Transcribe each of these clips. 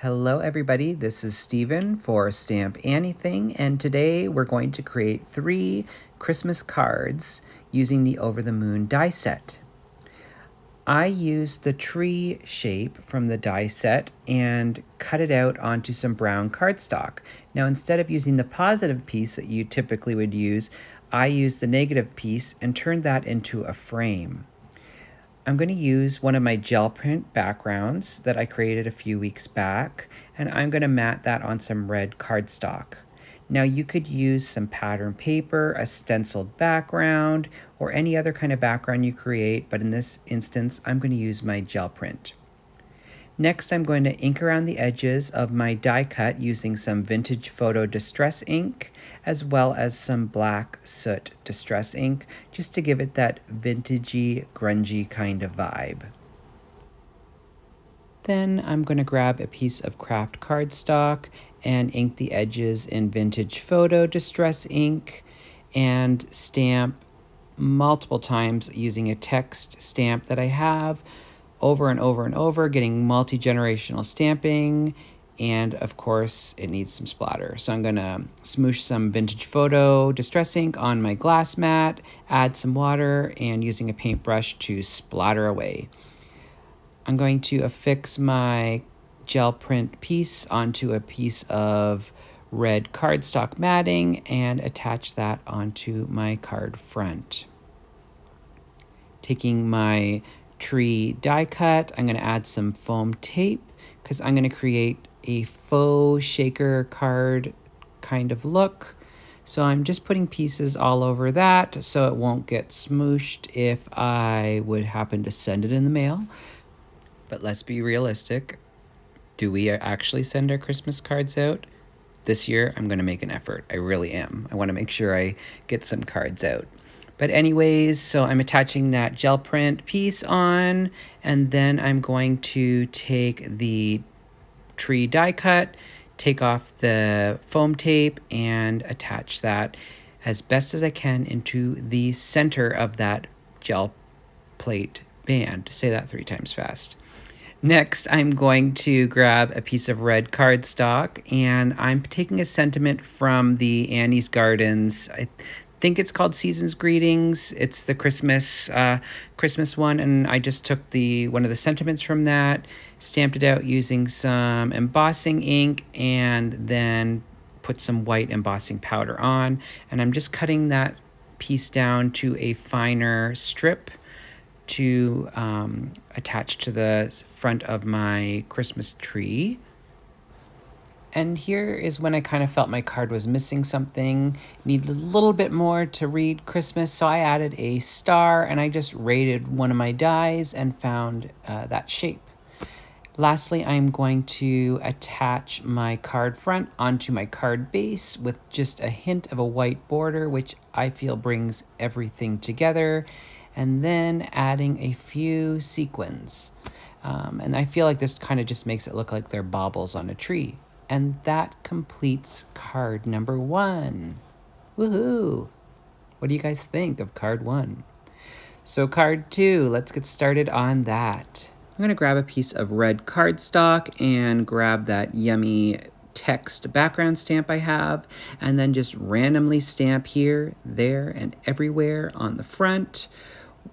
Hello everybody, this is Steven for Stamp Anniething, and today we're going to create 3 Christmas cards using the Over the Moon die set. I used the tree shape from the die set and cut it out onto some brown cardstock. Now instead of using the positive piece that you typically would use, I used the negative piece and turned that into a frame. I'm going to use one of my gel print backgrounds that I created a few weeks back, and I'm going to mat that on some red cardstock. Now you could use some pattern paper, a stenciled background, or any other kind of background you create, but in this instance, I'm going to use my gel print. Next, I'm going to ink around the edges of my die cut using some vintage photo distress ink, as well as some black soot distress ink, just to give it that vintagey, grungy kind of vibe. Then I'm going to grab a piece of craft cardstock and ink the edges in vintage photo distress ink and stamp multiple times using a text stamp that I have over and over and over, getting multi-generational stamping, and of course it needs some splatter. So I'm gonna smoosh some vintage photo distress ink on my glass mat, add some water, and using a paintbrush to splatter away. I'm going to affix my gel print piece onto a piece of red cardstock matting and attach that onto my card front. Taking my tree die cut, I'm going to add some foam tape because I'm going to create a faux shaker card kind of look. So I'm just putting pieces all over that so it won't get smooshed if I would happen to send it in the mail. But let's be realistic. Do we actually send our Christmas cards out? This year, I'm going to make an effort. I really am. I want to make sure I get some cards out. But anyways, so I'm attaching that gel print piece on, and then I'm going to take the tree die cut, take off the foam tape, and attach that as best as I can into the center of that gel plate band. Say that 3 times fast. Next, I'm going to grab a piece of red cardstock, and I'm taking a sentiment from the Annie's Gardens. I think it's called Season's Greetings. It's the Christmas one, and I just took one of the sentiments from that, stamped it out using some embossing ink, and then put some white embossing powder on. And I'm just cutting that piece down to a finer strip to attach to the front of my Christmas tree. And here is when I kind of felt my card was missing something, needed a little bit more to read Christmas, so I added a star and I just rated one of my dies and found that shape. Lastly, I'm going to attach my card front onto my card base with just a hint of a white border, which I feel brings everything together, and then adding a few sequins. And I feel like this kind of just makes it look like they're baubles on a tree. And that completes card number 1. Woohoo! What do you guys think of card 1? So card 2, let's get started on that. I'm going to grab a piece of red cardstock and grab that yummy text background stamp I have, and then just randomly stamp here, there, and everywhere on the front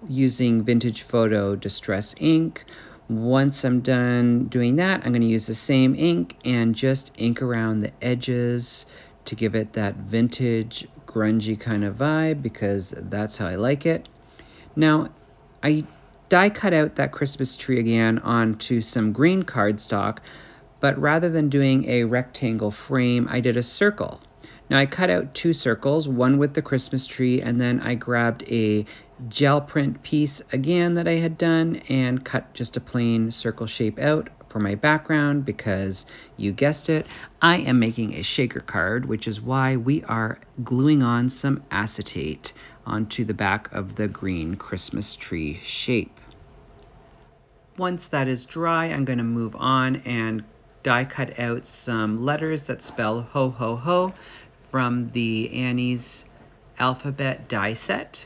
using vintage photo distress ink. Once I'm done doing that, I'm going to use the same ink and just ink around the edges to give it that vintage, grungy kind of vibe, because that's how I like it. Now, I die cut out that Christmas tree again onto some green cardstock, but rather than doing a rectangle frame, I did a circle. Now I cut out 2 circles, one with the Christmas tree, and then I grabbed a gel print piece again that I had done and cut just a plain circle shape out for my background because, you guessed it, I am making a shaker card, which is why we are gluing on some acetate onto the back of the green Christmas tree shape. Once that is dry, I'm going to move on and die cut out some letters that spell ho ho ho from the Annie's alphabet die set.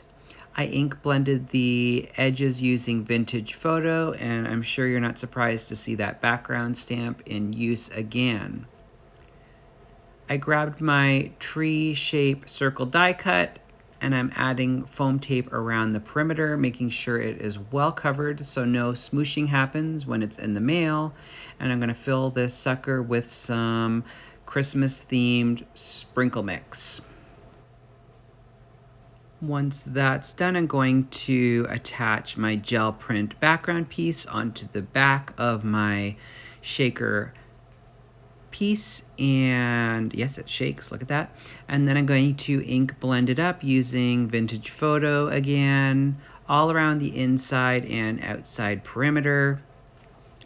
I ink blended the edges using Vintage Photo, and I'm sure you're not surprised to see that background stamp in use again. I grabbed my tree shape circle die cut, and I'm adding foam tape around the perimeter, making sure it is well covered so no smooshing happens when it's in the mail. And I'm gonna fill this sucker with some Christmas themed sprinkle mix. Once that's done, I'm going to attach my gel print background piece onto the back of my shaker piece, and yes, it shakes, look at that. And then I'm going to ink blend it up using Vintage Photo again, all around the inside and outside perimeter.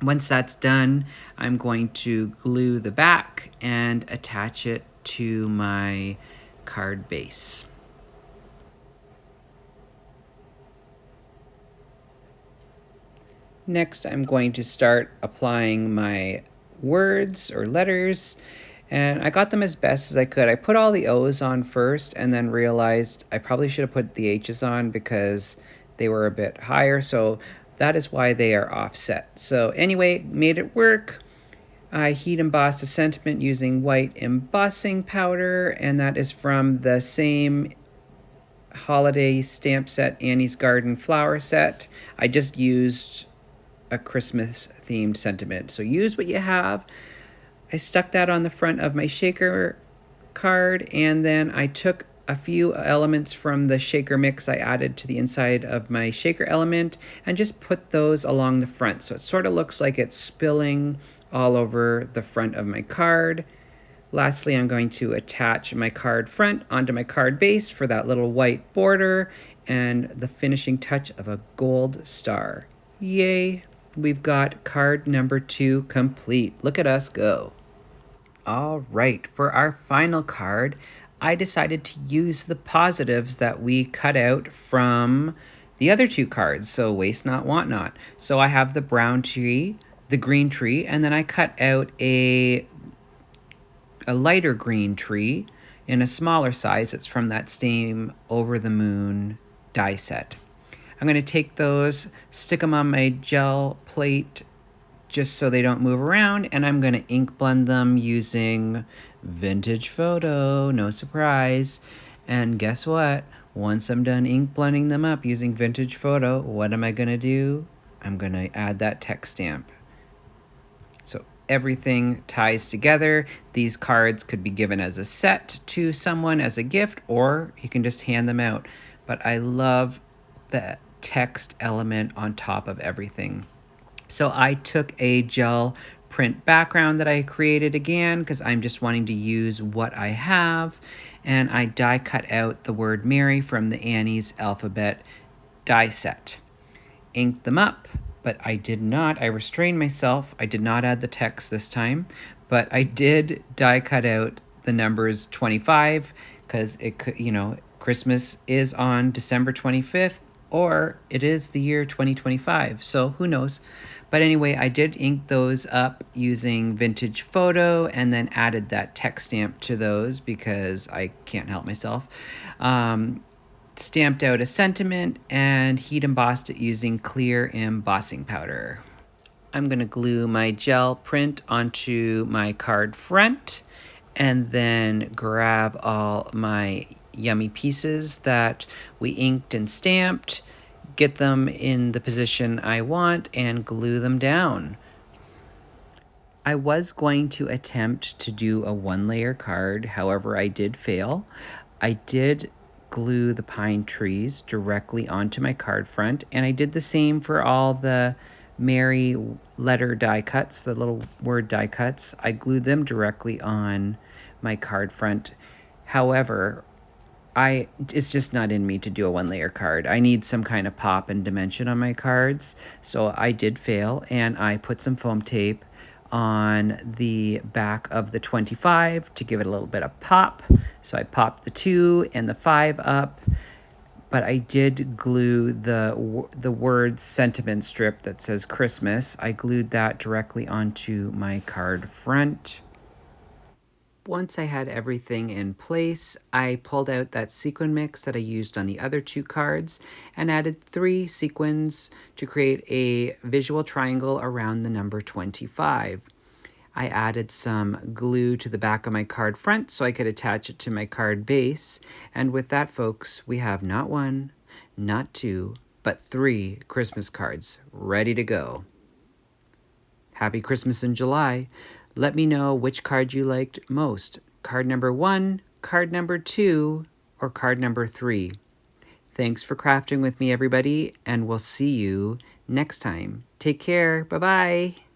Once that's done, I'm going to glue the back and attach it to my card base. Next, I'm going to start applying my words or letters, and I got them as best as I could. I put all the O's on first and then realized I probably should have put the H's on because they were a bit higher, so that is why they are offset. So anyway, made it work. I heat embossed a sentiment using white embossing powder, and that is from the same holiday stamp set, Annie's Garden flower set. I just used a Christmas themed sentiment, so use what you have. I stuck that on the front of my shaker card, and then I took a few elements from the shaker mix I added to the inside of my shaker element and just put those along the front, so it sort of looks like it's spilling all over the front of my card. Lastly, I'm going to attach my card front onto my card base for that little white border and the finishing touch of a gold star. Yay! We've got card number 2 complete. Look at us go. All right, for our final card, I decided to use the positives that we cut out from the other 2 cards, so waste not, want not. So I have the brown tree, the green tree, and then I cut out a lighter green tree in a smaller size. It's from that same Over the Moon die set. I'm going to take those, stick them on my gel plate just so they don't move around, and I'm going to ink blend them using Vintage Photo, no surprise. And guess what? Once I'm done ink blending them up using Vintage Photo, what am I going to do? I'm going to add that text stamp. So everything ties together. These cards could be given as a set to someone as a gift, or you can just hand them out. But I love the text element on top of everything. So I took a gel print background that I created again because I'm just wanting to use what I have, and I die cut out the word Mary from the Annie's alphabet die set. Inked them up, but I restrained myself. I did not add the text this time, but I did die cut out the numbers 25 because it could, Christmas is on December 25th, or it is the year 2025, so who knows. But anyway, I did ink those up using Vintage Photo and then added that text stamp to those because I can't help myself. Stamped out a sentiment and heat embossed it using clear embossing powder. I'm going to glue my gel print onto my card front and then grab all my yummy pieces that we inked and stamped, get them in the position I want, and glue them down. I was going to attempt to do a 1-layer card, however I did fail. I did glue the pine trees directly onto my card front, and I did the same for all the Mary letter die cuts, the little word die cuts. I glued them directly on my card front. However, it's just not in me to do a 1-layer card. I need some kind of pop and dimension on my cards, so I did fail, and I put some foam tape on the back of the 25 to give it a little bit of pop. So I popped the 2 and the 5 up, but I did glue the word sentiment strip that says Christmas. I glued that directly onto my card front. Once I had everything in place, I pulled out that sequin mix that I used on the other 2 cards and added 3 sequins to create a visual triangle around the number 25. I added some glue to the back of my card front so I could attach it to my card base. And with that, folks, we have not 1, not 2, but 3 Christmas cards ready to go. Happy Christmas in July. Let me know which card you liked most. Card number 1, card number 2, or card number 3. Thanks for crafting with me, everybody, and we'll see you next time. Take care. Bye-bye.